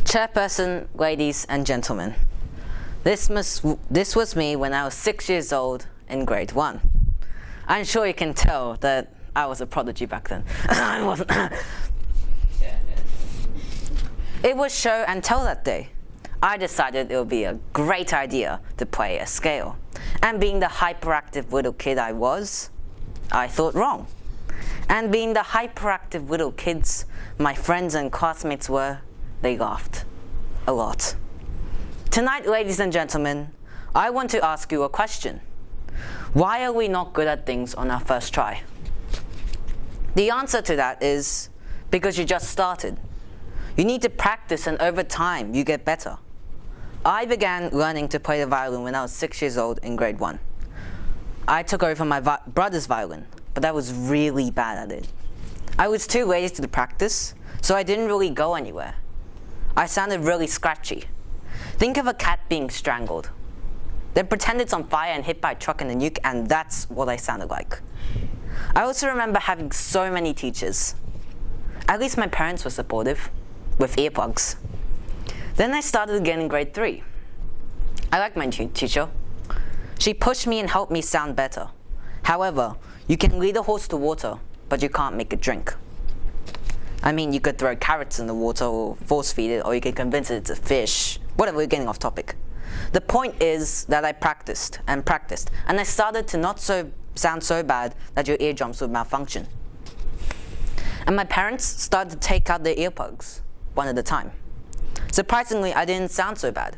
Chairperson, ladies and gentlemen, this was me when I was 6 years old in grade 1. I'm sure you can tell that I was a prodigy back then. I wasn't. It was show and tell that day. I decided it would be a great idea to play a scale. And being the hyperactive little kid I was, I thought wrong. And being the hyperactive little kids my friends and classmates were, they laughed a lot. Tonight, ladies and gentlemen, I want to ask you a question. Why are we not good at things on our first try? The answer to that is because you just started. You need to practice, and over time, you get better. I began learning to play the violin when I was 6 years old in grade 1. I took over my brother's violin, but I was really bad at it. I was too lazy to practice, so I didn't really go anywhere. I sounded really scratchy. Think of a cat being strangled. Then pretend it's on fire and hit by a truck in a nuke, and that's what I sounded like. I also remember having so many teachers. At least my parents were supportive, with earplugs. Then I started again in grade 3. I liked my teacher. She pushed me and helped me sound better. However, you can lead a horse to water, but you can't make it drink. I mean, you could throw carrots in the water or force feed it, or you could convince it it's a fish. Whatever, we're getting off topic. The point is that I practiced, and I started to not sound so bad that your eardrums would malfunction. And my parents started to take out their earplugs, one at a time. Surprisingly, I didn't sound so bad.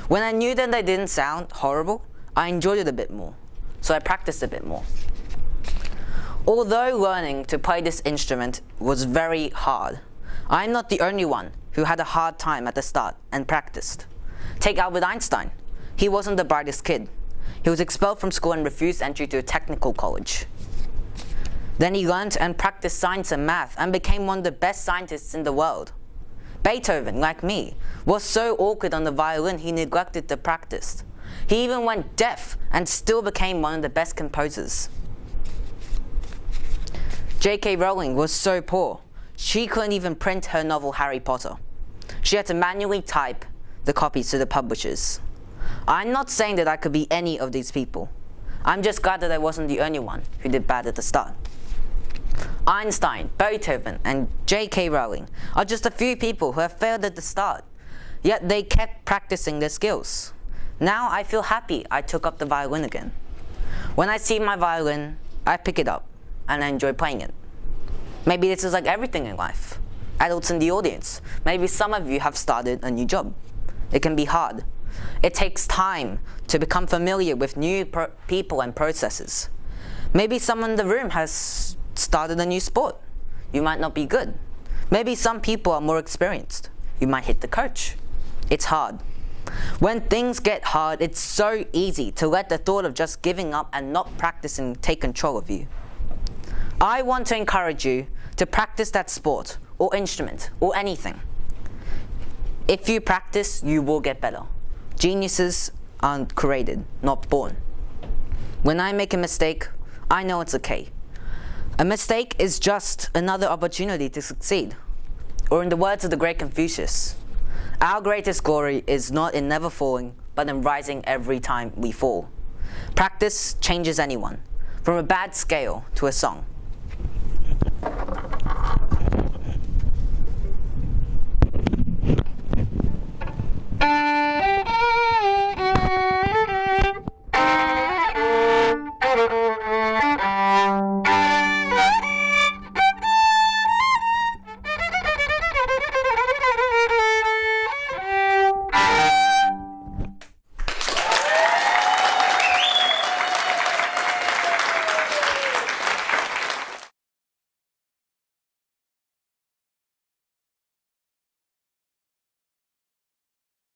When I knew that they didn't sound horrible, I enjoyed it a bit more, so I practiced a bit more. Although learning to play this instrument was very hard, I'm not the only one who had a hard time at the start and practiced. Take Albert Einstein. He wasn't the brightest kid. He was expelled from school and refused entry to a technical college. Then he learned and practiced science and math and became one of the best scientists in the world. Beethoven, like me, was so awkward on the violin he neglected to practice. He even went deaf and still became one of the best composers. J.K. Rowling was so poor, she couldn't even print her novel Harry Potter. She had to manually type the copies to the publishers. I'm not saying that I could be any of these people. I'm just glad that I wasn't the only one who did bad at the start. Einstein, Beethoven, and J.K. Rowling are just a few people who have failed at the start, yet they kept practicing their skills. Now I feel happy I took up the violin again. When I see my violin, I pick it up, and I enjoy playing it. Maybe this is like everything in life. Adults in the audience, maybe some of you have started a new job. It can be hard. It takes time to become familiar with new people and processes. Maybe someone in the room has started a new sport. You might not be good. Maybe some people are more experienced. You might hit the coach. It's hard. When things get hard, it's so easy to let the thought of just giving up and not practicing take control of you. I want to encourage you to practice that sport or instrument or anything. If you practice, you will get better. Geniuses aren't created, not born. When I make a mistake, I know it's okay. A mistake is just another opportunity to succeed. Or in the words of the great Confucius, our greatest glory is not in never falling, but in rising every time we fall. Practice changes anyone, from a bad scale to a song.